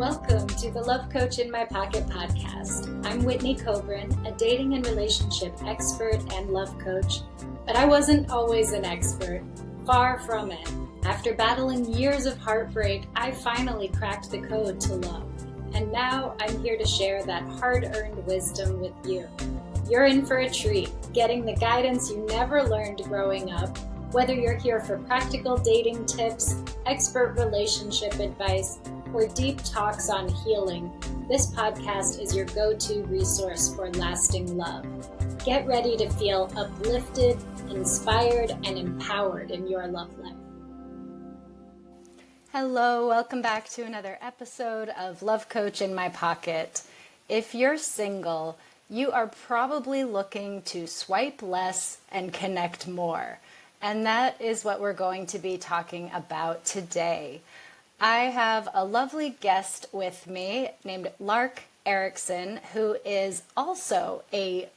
Welcome to the Love Coach in My Pocket podcast. I'm Whitney Coburn, a dating and relationship expert and love coach, but I wasn't always an expert. Far from it. After battling years of heartbreak, I finally cracked the code to love. And now I'm here to share that hard-earned wisdom with you. You're in for a treat, getting the guidance you never learned growing up. Whether you're here for practical dating tips, expert relationship advice, or deep talks on healing, this podcast is your go-to resource for lasting love. Get ready to feel uplifted, inspired, and empowered in your love life. Hello, welcome back to another episode of Love Coach in My Pocket. If you're single, you are probably looking to swipe less and connect more. And that is what we're going to be talking about today. I have a lovely guest with me named Lark Ericson, who is also a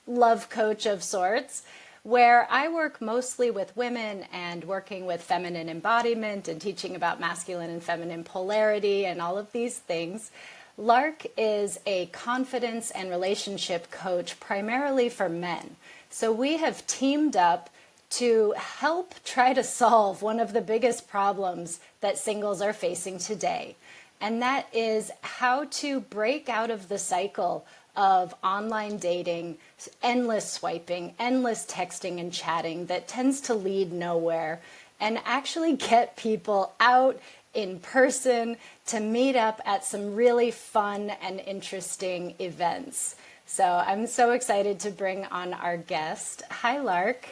love coach of sorts, where I work mostly with women and working with feminine embodiment and teaching about masculine and feminine polarity and all of these things. Lark is a confidence and relationship coach primarily for men. So we have teamed up to help try to solve one of the biggest problems that singles are facing today. And that is how to break out of the cycle of online dating, endless swiping, endless texting and chatting that tends to lead nowhere, and actually get people out in person to meet up at some really fun and interesting events. So I'm so excited to bring on our guest. Hi, Lark.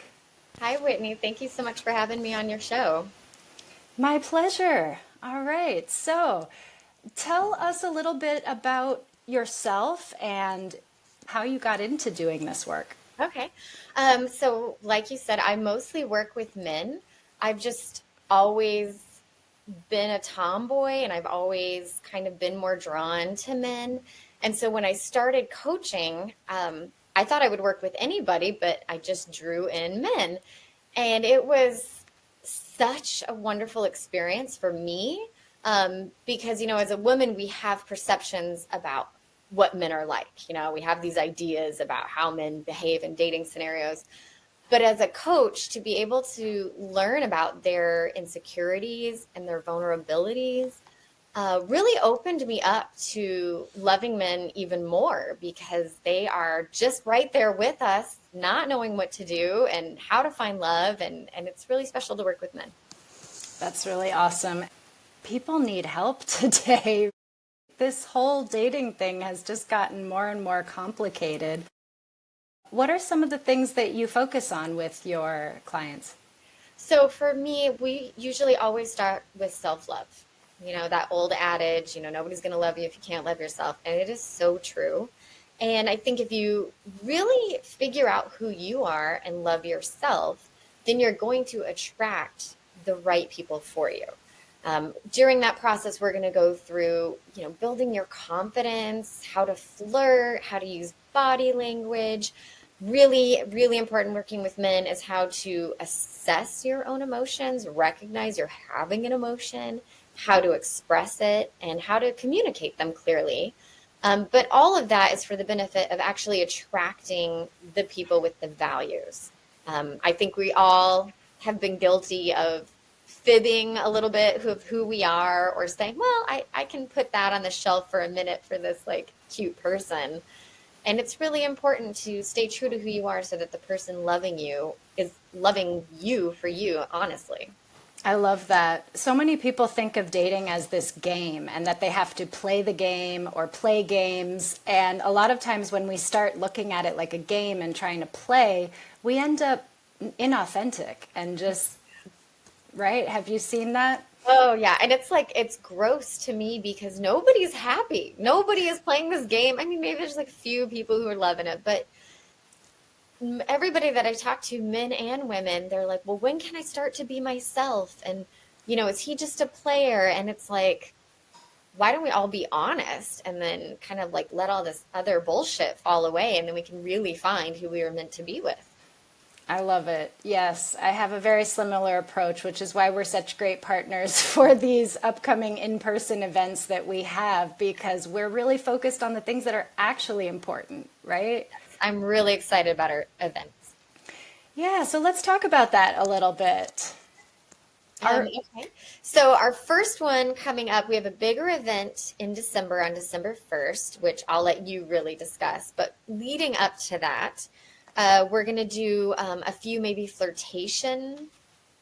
Hi, Whitney. Thank you so much for having me on your show. My pleasure. All right. So tell us a little bit about yourself and how you got into doing this work. Okay. So like you said, I mostly work with men. I've just always been a tomboy and I've always kind of been more drawn to men. And so when I started coaching, I thought I would work with anybody, but I just drew in men. And it was such a wonderful experience for me because, as a woman, we have perceptions about what men are like. We have these ideas about how men behave in dating scenarios. But as a coach, to be able to learn about their insecurities and their vulnerabilities really opened me up to loving men even more because they are just right there with us, not knowing what to do and how to find love. And it's really special to work with men. That's really awesome. People need help today. This whole dating thing has just gotten more and more complicated. What are some of the things that you focus on with your clients? So for me, we usually always start with self-love. That old adage, nobody's going to love you if you can't love yourself. And it is so true. And I think if you really figure out who you are and love yourself, then you're going to attract the right people for you. During that process, we're going to go through, building your confidence, how to flirt, how to use body language. Really, really important working with men is how to assess your own emotions, recognize you're having an emotion, how to express it, and how to communicate them clearly. But all of that is for the benefit of actually attracting the people with the values. I think we all have been guilty of fibbing a little bit of who we are or saying, well, I can put that on the shelf for a minute for this cute person. And it's really important to stay true to who you are so that the person loving you is loving you for you, honestly. I love that. So many people think of dating as this game and that they have to play the game or play games. And a lot of times when we start looking at it like a game and trying to play, we end up inauthentic and just, right? Have you seen that? Oh, yeah. And it's gross to me because nobody's happy. Nobody is playing this game. I mean, maybe there's a few people who are loving it, but everybody that I talk to, men and women, they're like, well, when can I start to be myself? And, is he just a player? And it's like, why don't we all be honest and then kind of let all this other bullshit fall away and then we can really find who we were meant to be with. I love it. Yes, I have a very similar approach, which is why we're such great partners for these upcoming in-person events that we have, because we're really focused on the things that are actually important, right? I'm really excited about our events. Yeah, so let's talk about that a little bit. Our Okay. So our first one coming up, we have a bigger event in December on December 1st, which I'll let you really discuss. But leading up to that, we're going to do a few maybe flirtation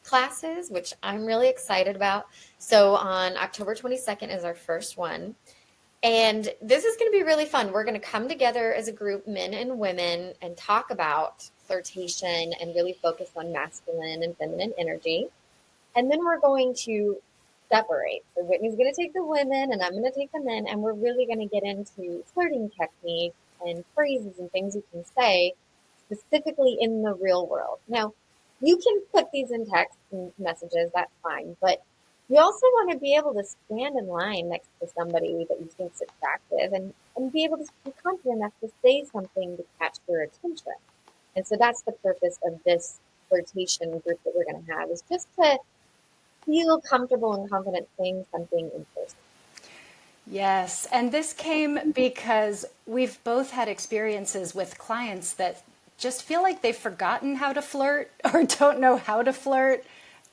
classes, which I'm really excited about. So on October 22nd is our first one. And this is going to be really fun. We're going to come together as a group, men and women, and talk about flirtation and really focus on masculine and feminine energy. And then we're going to separate. So Whitney's going to take the women and I'm going to take the men, and we're really going to get into flirting techniques and phrases and things you can say specifically in the real world. Now, you can put these in text and messages, that's fine, but you also want to be able to stand in line next to somebody that you think is attractive and be able to be confident enough to say something to catch their attention. And so that's the purpose of this flirtation group that we're going to have, is just to feel comfortable and confident saying something in person. Yes, and this came because we've both had experiences with clients that just feel like they've forgotten how to flirt or don't know how to flirt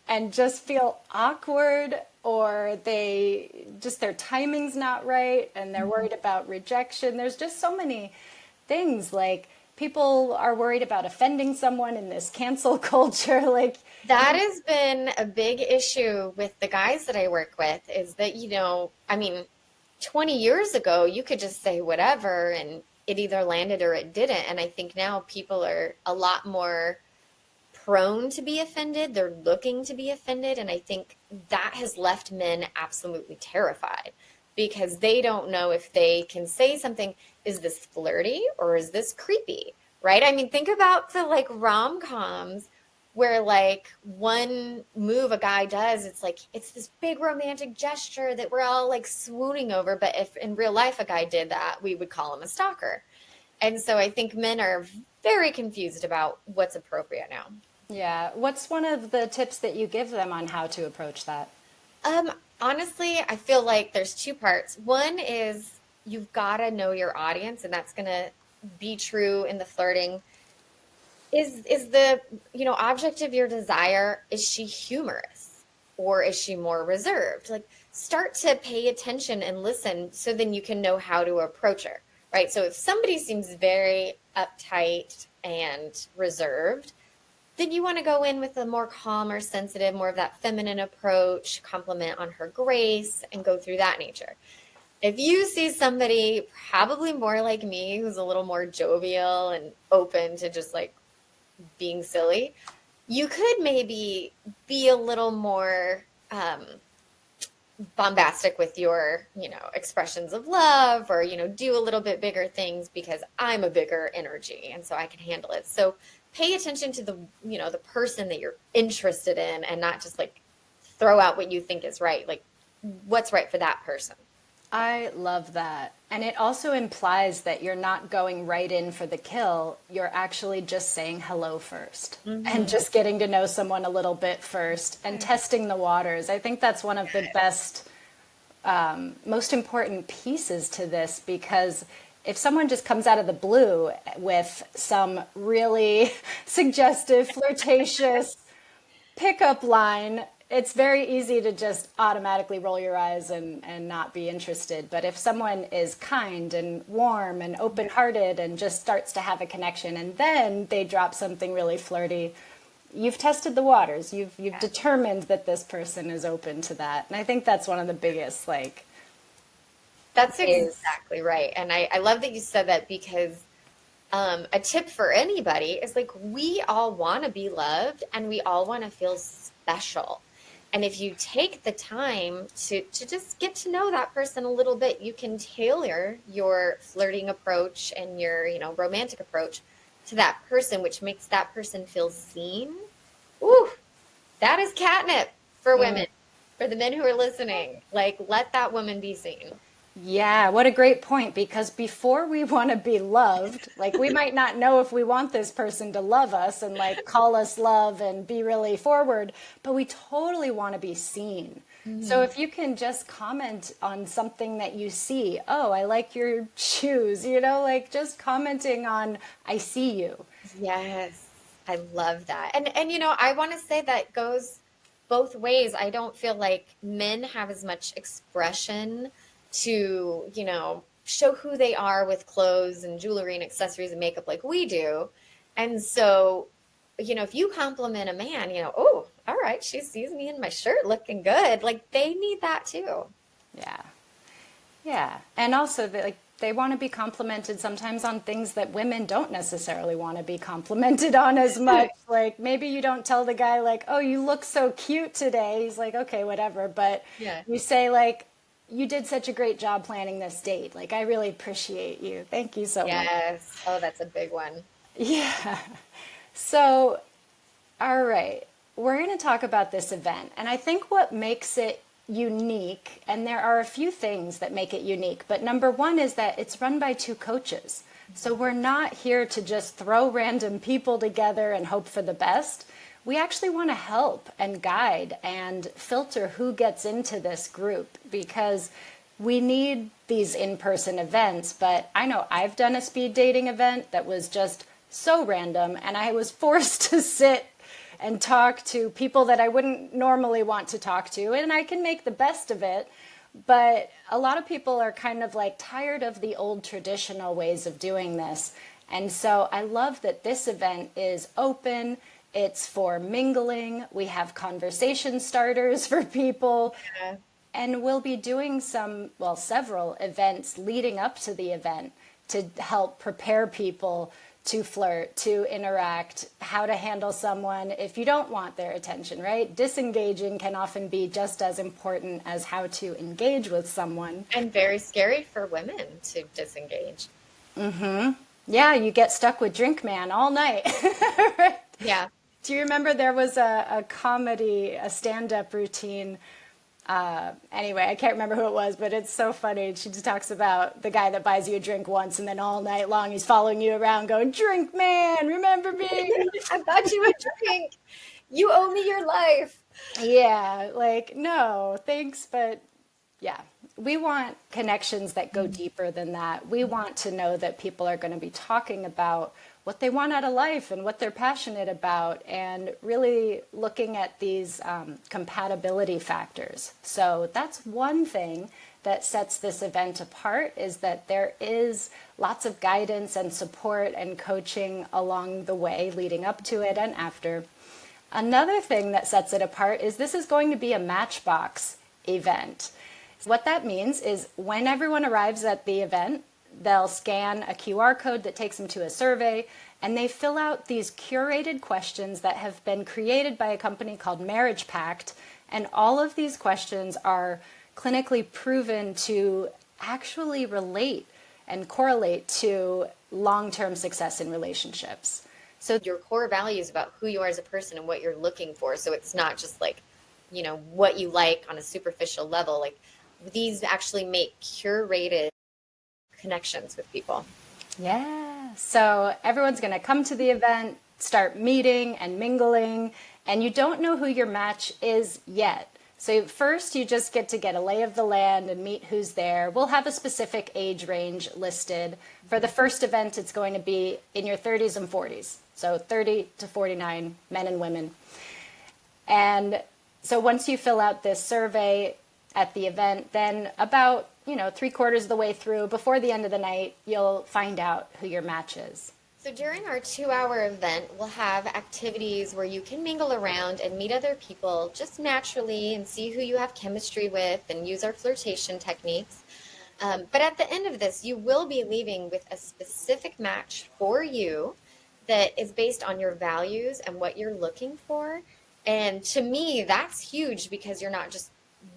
and just feel awkward, or they just their timing's not right and they're worried about rejection. There's just so many things, like people are worried about offending someone in this cancel culture. Like That has been a big issue with the guys that I work with, is that, I mean, 20 years ago, you could just say whatever and it either landed or it didn't. And I think now people are a lot more prone to be offended. They're looking to be offended. And I think that has left men absolutely terrified, because they don't know if they can say something. Is this flirty or is this creepy? Right? I mean, think about the like rom-coms where like one move a guy does, it's like it's this big romantic gesture that we're all like swooning over. But if in real life a guy did that, we would call him a stalker. And so I think men are very confused about what's appropriate now. yeah, what's one of the tips that you give them on how to approach that? Honestly, I feel like there's two parts. One is you've got to know your audience, and that's going to be true in the flirting. Is the, object of your desire, is she humorous or is she more reserved? Like, start to pay attention and listen, so then you can know how to approach her, right? So if somebody seems very uptight and reserved, then you want to go in with a more calm or sensitive, more of that feminine approach, compliment on her grace, and go through that nature. If you see somebody probably more like me, who's a little more jovial and open to just like being silly, you could maybe be a little more bombastic with your, expressions of love, or, do a little bit bigger things, because I'm a bigger energy and so I can handle it. So pay attention to the, the person that you're interested in, and not just like throw out what you think is right, like what's right for that person. I love that. And it also implies that you're not going right in for the kill. You're actually just saying hello 1st and just getting to know someone a little bit first and testing the waters. I think that's one of the best, most important pieces to this, because if someone just comes out of the blue with some really suggestive, flirtatious pickup line, it's very easy to just automatically roll your eyes and not be interested. But if someone is kind and warm and open-hearted and just starts to have a connection, and then they drop something really flirty, you've tested the waters. You've determined that this person is open to that. And I think that's one of the biggest, That's exactly right. And I love that you said that, because a tip for anybody is like, we all want to be loved and we all want to feel special. And if you take the time to just get to know that person a little bit, you can tailor your flirting approach and your, romantic approach to that person, which makes that person feel seen. Ooh, that is catnip for women, for the men who are listening. Like, let that woman be seen. Yeah, what a great point. Because before we want to be loved, like we might not know if we want this person to love us and like call us love and be really forward, but we totally want to be seen. So Mhm. if you can just comment on something that you see, oh, I like your shoes, like just commenting on, I see you. Yes, I love that. And I want to say that goes both ways. I don't feel like men have as much expression to, show who they are with clothes and jewelry and accessories and makeup like we do. And so, if you compliment a man, oh, all right, she sees me in my shirt looking good. Like they need that too. Yeah. Yeah. And also they want to be complimented sometimes on things that women don't necessarily want to be complimented on as much. Like maybe you don't tell the guy like, "Oh, you look so cute today." He's like, "Okay, whatever." But Yeah. you say like, "You did such a great job planning this date. Like I really appreciate you. Thank you so much." Yes. Oh, that's a big one. Yeah. So, all right. We're going to talk about this event. And I think what makes it unique, and there are a few things that make it unique, but number one is that it's run by two coaches. So we're not here to just throw random people together and hope for the best. We actually want to help and guide and filter who gets into this group because we need these in-person events. But I know I've done a speed dating event that was just so random, and I was forced to sit and talk to people that I wouldn't normally want to talk to, and I can make the best of it. But a lot of people are kind of like tired of the old traditional ways of doing this. And so I love that this event is open. It's for mingling. We have conversation starters for people. Yeah. And we'll be doing several events leading up to the event to help prepare people to flirt, to interact, how to handle someone if you don't want their attention, right? Disengaging can often be just as important as how to engage with someone. And very scary for women to disengage. Yeah, you get stuck with Drink Man all night. Right? Yeah. Do you remember there was a comedy, a stand-up routine? Anyway, I can't remember who it was, but it's so funny. She just talks about the guy that buys you a drink once and then all night long he's following you around going, Drink Man, remember me? I bought you a drink. You owe me your life. Yeah, like, no, thanks, but yeah. We want connections that go deeper than that. We want to know that people are going to be talking about what they want out of life and what they're passionate about, and really looking at these compatibility factors. So that's one thing that sets this event apart, is that there is lots of guidance and support and coaching along the way leading up to it and after. Another thing that sets it apart is this is going to be a Matchbox event. What that means is when everyone arrives at the event, they'll scan a QR code that takes them to a survey, and they fill out these curated questions that have been created by a company called Marriage Pact. And all of these questions are clinically proven to actually relate and correlate to long-term success in relationships. So Your core values about who you are as a person and what you're looking for. So it's not just like, what you like on a superficial level. Like these actually make curated connections with people. yeah. So everyone's going to come to the event, start meeting and mingling, and you don't know who your match is yet. So first you just get to get a lay of the land and meet who's there. We'll have a specific age range listed. For the first event, it's going to be in your 30s and 40s. So 30 to 49, men and women. And so once you fill out this survey at the event, then about, 3/4 of the way through, before the end of the night, you'll find out who your match is. So during our 2-hour event, we'll have activities where you can mingle around and meet other people just naturally and see who you have chemistry with and use our flirtation techniques. But at the end of this, you will be leaving with a specific match for you that is based on your values and what you're looking for. And to me, that's huge because you're not just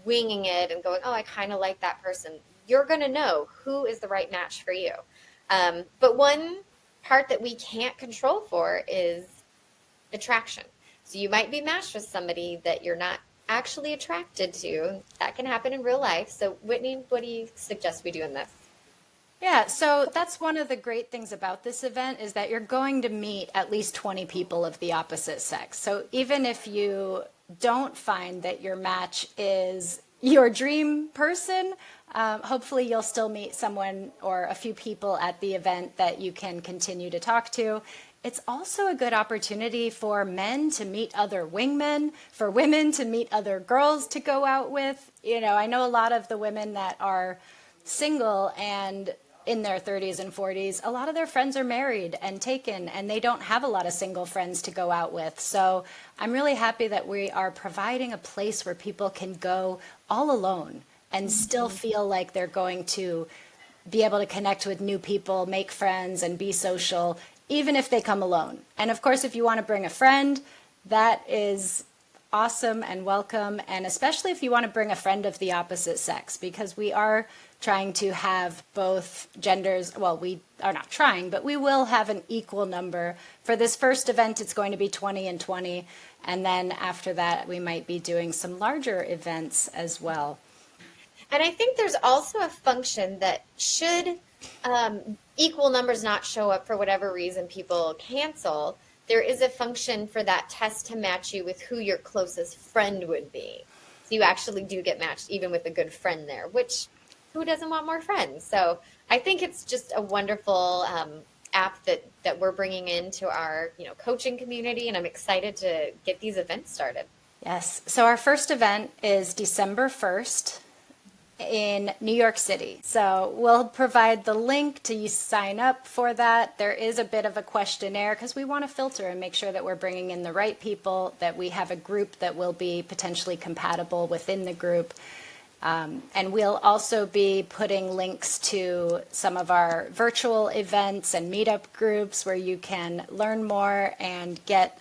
winging it and going, oh, I kind of like that person. You're going to know who is the right match for you. But one part that we can't control for is attraction. So you might be matched with somebody that you're not actually attracted to. That can happen in real life. So, Whitney, what do you suggest we do in this? Yeah, so that's one of the great things about this event is that you're going to meet at least 20 people of the opposite sex. So even if you don't find that your match is your dream person, hopefully you'll still meet someone or a few people at the event that you can continue to talk to. It's also a good opportunity for men to meet other wingmen, for women to meet other girls to go out with. You know, I know a lot of the women that are single and in their 30s and 40s, a lot of their friends are married and taken, and they don't have a lot of single friends to go out with. So I'm really happy that we are providing a place where people can go all alone and still feel like they're going to be able to connect with new people, make friends, and be social, even if they come alone. And of course, if you want to bring a friend, that is awesome and welcome, and especially if you want to bring a friend of the opposite sex, because we are trying to have both genders. Well, we are not trying, but we will have an equal number. For this first event, it's going to be 20 and 20, and then after that, we might be doing some larger events as well. And I think there's also a function that should equal numbers not show up for whatever reason people cancel, there is a function for that test to match you with who your closest friend would be. So you actually do get matched even with a good friend there, which who doesn't want more friends? So I think it's just a wonderful app that we're bringing into our coaching community, and I'm excited to get these events started. Yes. So our first event is December 1st in New York City. So we'll provide the link to sign up for that. There is a bit of a questionnaire because we want to filter and make sure that we're bringing in the right people, that we have a group that will be potentially compatible within the group. And we'll also be putting links to some of our virtual events and meetup groups where you can learn more and get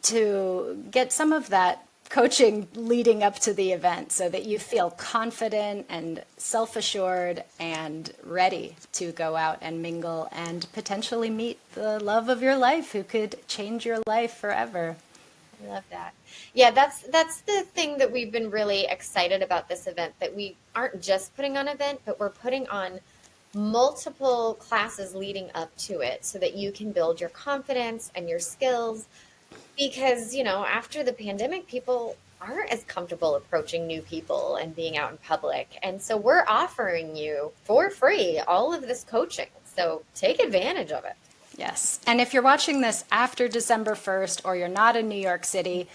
some of that coaching leading up to the event so that you feel confident and self-assured and ready to go out and mingle and potentially meet the love of your life who could change your life forever. I love that. Yeah, that's the thing that we've been really excited about this event, that we aren't just putting on an event, but we're putting on multiple classes leading up to it so that you can build your confidence and your skills. Because, after the pandemic, people aren't as comfortable approaching new people and being out in public. And so we're offering you for free all of this coaching. So take advantage of it. Yes. And if you're watching this after December 1st or you're not in New York City,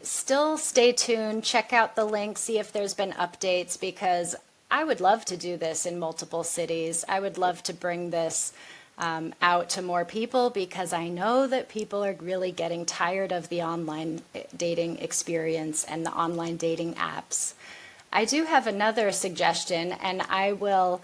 still stay tuned, check out the link, see if there's been updates, because I would love to do this in multiple cities. I would love to bring this out to more people because I know that people are really getting tired of the online dating experience and the online dating apps. I do have another suggestion, and I will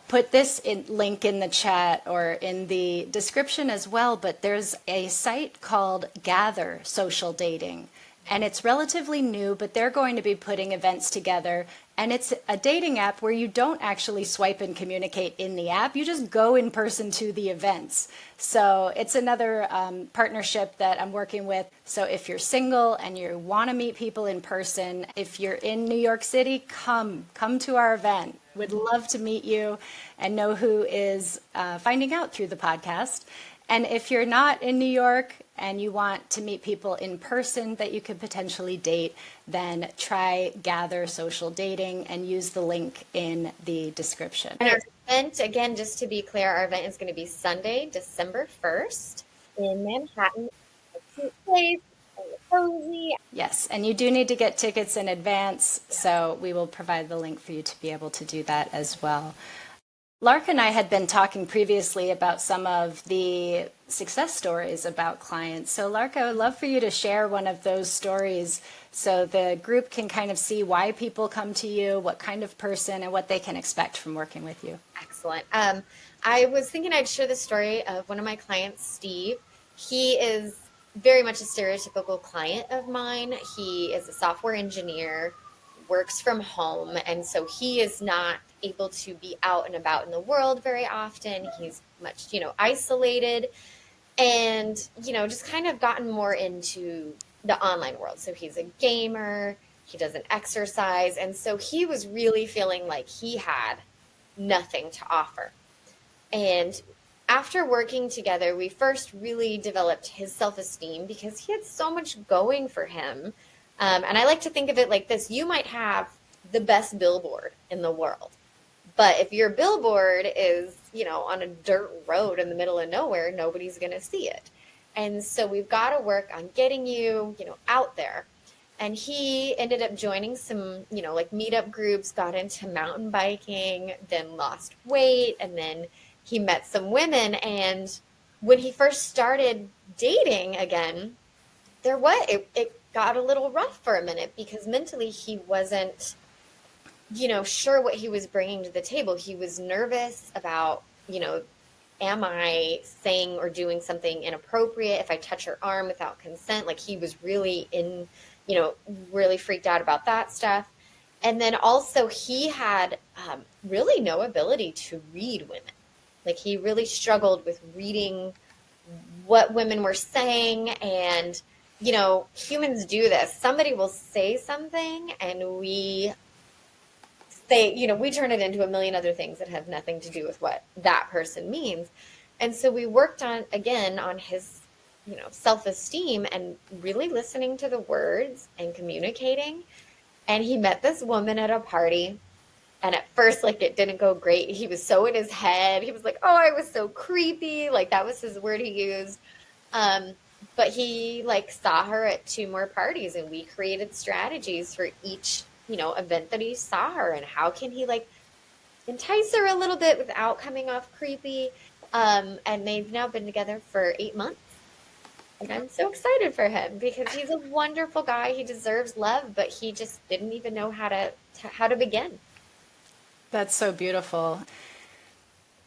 put this link in the chat or in the description as well, but there's a site called Gather Social Dating. And it's relatively new, but they're going to be putting events together. And it's a dating app where you don't actually swipe and communicate in the app. You just go in person to the events. So it's another partnership that I'm working with. So if you're single and you want to meet people in person, if you're in New York City, come to our event. Would love to meet you and know who is finding out through the podcast. And if you're not in New York and you want to meet people in person that you could potentially date, then try Gather Social Dating and use the link in the description. And our event, again, just to be clear, our event is going to be Sunday, December 1st in Manhattan. A cute place, cozy. Yes, and you do need to get tickets in advance, so we will provide the link for you to be able to do that as well. Lark and I had been talking previously about some of the success stories about clients. So Lark, I would love for you to share one of those stories so the group can kind of see why people come to you, what kind of person, and what they can expect from working with you. Excellent. I was thinking I'd share the story of one of my clients, Steve. He is very much a stereotypical client of mine. He is a software engineer, works from home, and so he is not able to be out and about in the world very often. He's much, isolated. and, just kind of gotten more into the online world. So he's a gamer, he doesn't exercise. And so he was really feeling like he had nothing to offer. And after working together, we first really developed his self esteem because he had so much going for him. And I like to think of it like this: you might have the best billboard in the world, but if your billboard is, on a dirt road in the middle of nowhere, nobody's going to see it. And so we've got to work on getting you, out there. And he ended up joining some, like meetup groups, got into mountain biking, then lost weight, and then he met some women. And when he first started dating again, it got a little rough for a minute because mentally he wasn't, sure what he was bringing to the table. He was nervous about, am I saying or doing something inappropriate if I touch her arm without consent? Like he was really really freaked out about that stuff. And then also he had really no ability to read women. Like he really struggled with reading what women were saying. And, humans do this. Somebody will say something and we we turn it into a million other things that have nothing to do with what that person means. And so we worked on his, self-esteem and really listening to the words and communicating. And he met this woman at a party. And at first, like, it didn't go great. He was so in his head. He was like, oh, I was so creepy. Like, that was his word he used. But he, like, saw her at 2 more parties, and we created strategies for each, event that he saw her. And how can he, like, entice her a little bit without coming off creepy? And they've now been together for 8 months. And I'm so excited for him because he's a wonderful guy. He deserves love, but he just didn't even know how to begin. That's so beautiful.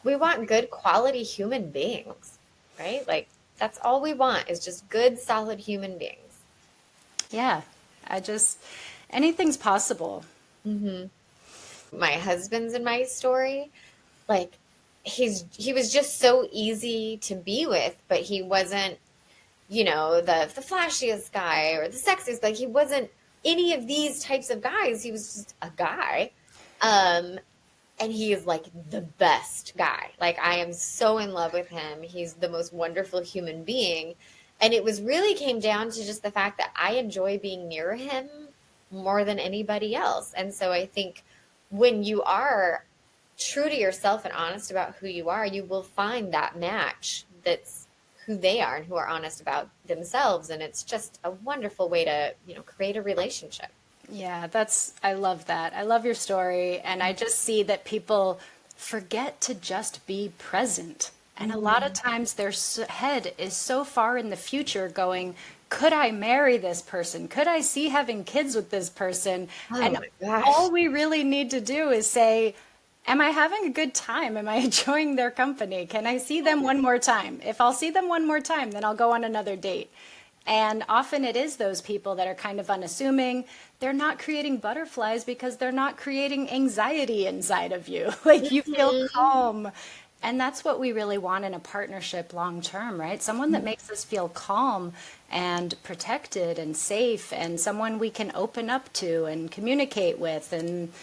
We want good quality human beings, right? Like that's all we want is just good, solid human beings. Yeah, anything's possible. My husband's in my story, like he was just so easy to be with, but he wasn't, the flashiest guy or the sexiest. Like he wasn't any of these types of guys. He was just a guy. And he is like the best guy. Like I am so in love with him. He's the most wonderful human being. And it was really came down to just the fact that I enjoy being near him more than anybody else. And so I think when you are true to yourself and honest about who you are, you will find that match that's who they are and who are honest about themselves. And it's just a wonderful way to, create a relationship. Yeah, I love that. I love your story. And I just see that people forget to just be present. And a lot of times their head is so far in the future going, could I marry this person? Could I see having kids with this person? Oh and my gosh. all we really need to do is say, am I having a good time? Am I enjoying their company? Can I see them one more time? If I'll see them one more time, then I'll go on another date. And often it is those people that are kind of unassuming. They're not creating butterflies because they're not creating anxiety inside of you. Like you feel calm. And that's what we really want in a partnership long term, right? Someone that makes us feel calm and protected and safe, and someone we can open up to and communicate with. And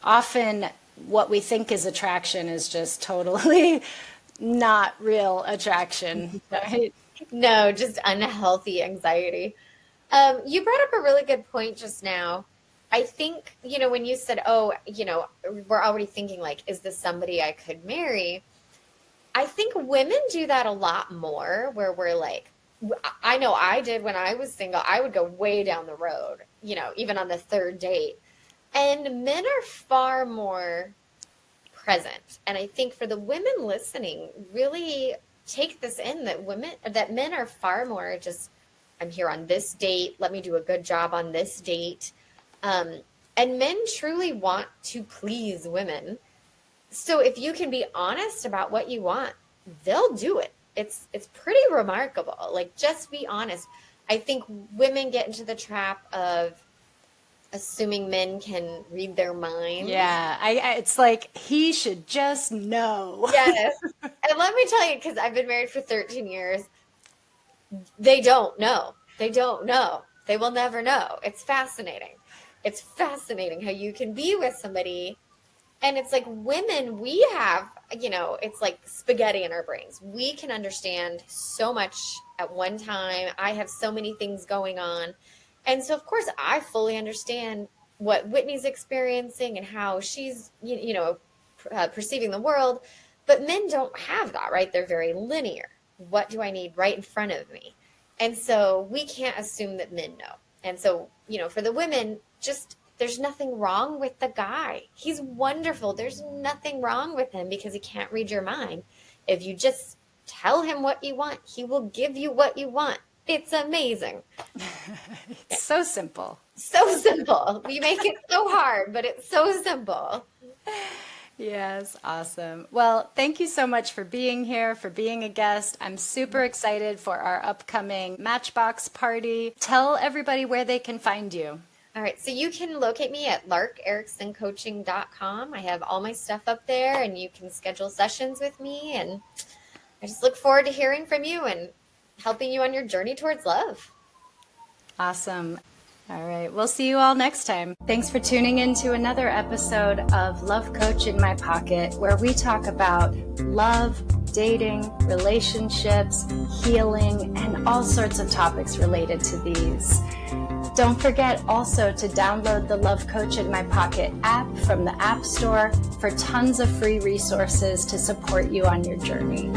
often what we think is attraction is just totally not real attraction, right? No, just unhealthy anxiety. You brought up a really good point just now. I think, when you said, oh, we're already thinking like, is this somebody I could marry? I think women do that a lot more where we're like, I know I did when I was single. I would go way down the road, even on the 3rd date. And men are far more present. And I think for the women listening, really take this in that men are far more just, I'm here on this date. Let me do a good job on this date. And men truly want to please women. So if you can be honest about what you want, they'll do it. It's pretty remarkable. Like, just be honest. I think women get into the trap of assuming men can read their mind. Yeah, it's like he should just know. Yes. And let me tell you, because I've been married for 13 years, They don't know. They don't know. They will never know. It's fascinating. It's fascinating how you can be with somebody. And it's like women, we have, it's like spaghetti in our brains. We can understand so much at one time. I have so many things going on. And so, of course, I fully understand what Whitney's experiencing and how she's, perceiving the world. But men don't have that, right? They're very linear. What do I need right in front of me? And so we can't assume that men know. And so, for the women, just there's nothing wrong with the guy. He's wonderful. There's nothing wrong with him because he can't read your mind. If you just tell him what you want, he will give you what you want. It's amazing. It's so simple. So simple. We make it so hard, but it's so simple. Yes, awesome. Well, thank you so much for being here, for being a guest. I'm super excited for our upcoming Matchbox party. Tell everybody where they can find you. All right, so you can locate me at larkericssoncoaching.com. I have all my stuff up there, and you can schedule sessions with me, and I just look forward to hearing from you and helping you on your journey towards love. Awesome. All right, we'll see you all next time. Thanks for tuning in to another episode of Love Coach in My Pocket, where we talk about love, dating, relationships, healing, and all sorts of topics related to these. Don't forget also to download the Love Coach in My Pocket app from the App Store for tons of free resources to support you on your journey.